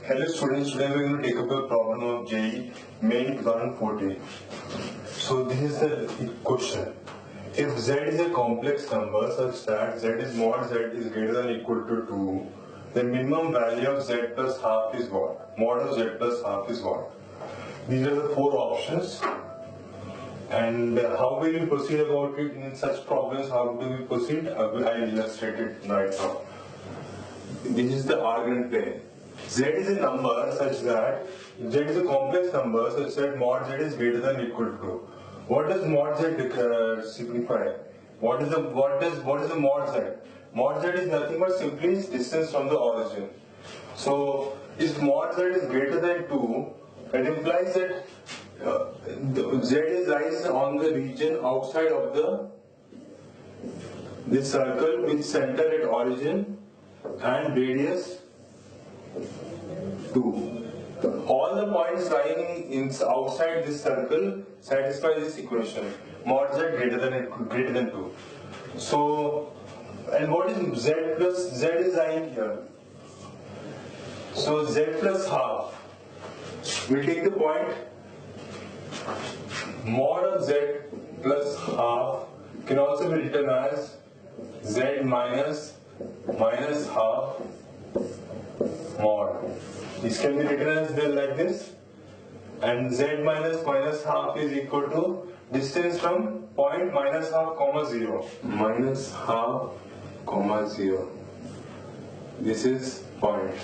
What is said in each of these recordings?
Hello students, today we are going to take up a problem of JEE main 2014. So this is the question. If z is a complex number such that z is mod z is greater than or equal to 2, the minimum value of z plus half is what? Mod of z plus half is what? These are the four options. And how will we proceed about it in such problems? How do we proceed? I will illustrate it right now. This is the argument plane. Z is a number such that Z is a complex number such that mod Z is greater than or equal to 2. What does mod Z signify? What is the mod Z? Mod Z is nothing but simply its distance from the origin. So if mod Z is greater than 2, it implies that Z lies on the region outside of this circle with center at origin and radius 2. All the points lying outside this circle satisfy this equation. Mod z greater than 2. So, and what is z plus z is lying here? So z plus half. We take the point mod of z plus half can also be written as z minus half mod. This can be written as like this, and z minus half is equal to distance from point minus half comma 0. Minus half comma 0. This is point.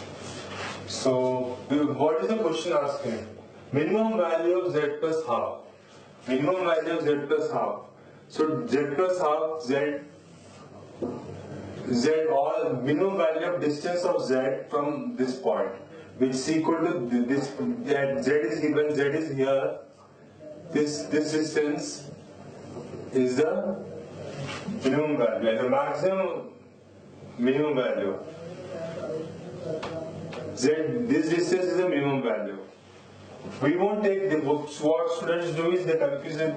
So what is the question asking? Minimum value of z plus half. Minimum value of z plus half. So z plus half z or minimum value of distance of z from this point, which is equal to this, that z is given, z is here, this distance is the minimum value and the maximum minimum value. This distance is the minimum value. We won't take the books. What students do is they confuse with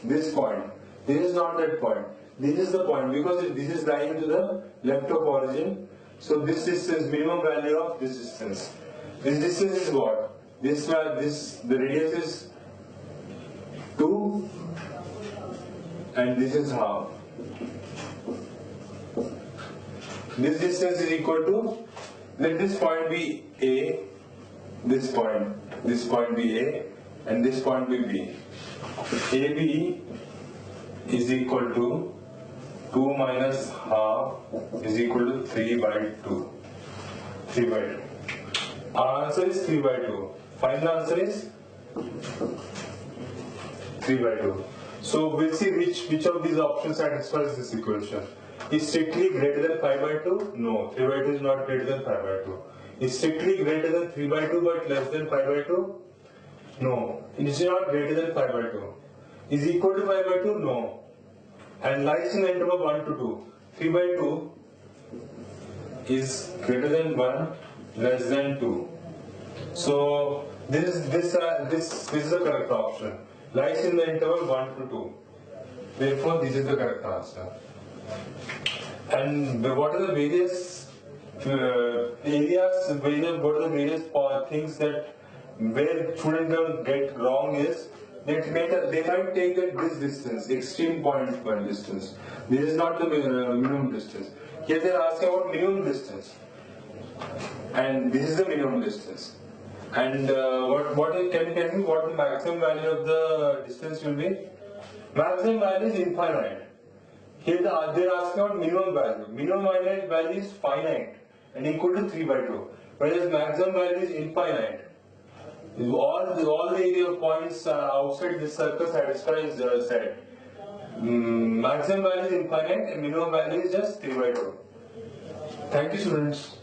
this point. This is not that point. This is the point because this is lying to the left of origin. So this distance, minimum value of this distance. This distance is what? The radius is 2 and this is half. This distance is equal to, let this point be A, this point be A, and this point be B. AB is equal to 2 minus half is equal to 3 by 2. 3 by 2. Our answer is 3 by 2. Final answer is 3 by 2. So we'll see which of these options satisfies this equation. Is strictly greater than 5 by 2? No. 3 by 2 is not greater than 5 by 2. Is strictly greater than 3 by 2 but less than 5 by 2? No. It is not greater than 5 by 2. Is equal to 5 by 2? No. And lies in the interval 1 to 2. 3 by 2 is greater than 1, less than 2. So this is the correct option. Lies in the interval 1 to 2. Therefore, this is the correct answer. And what are the various areas? What are the various things that where students don't get wrong is they might take this distance, extreme point distance. This is not the minimum distance. Here they are asking about minimum distance, and this is the minimum distance. And can you tell me what the maximum value of the distance will be? Maximum value is infinite. Here they are asking about minimum value. Minimum value is finite and equal to 3 by 2, whereas maximum value is infinite. All the area of points outside this circle satisfies Z. Maximum value is infinite and minimum value is just 3 by 2. Thank you, students.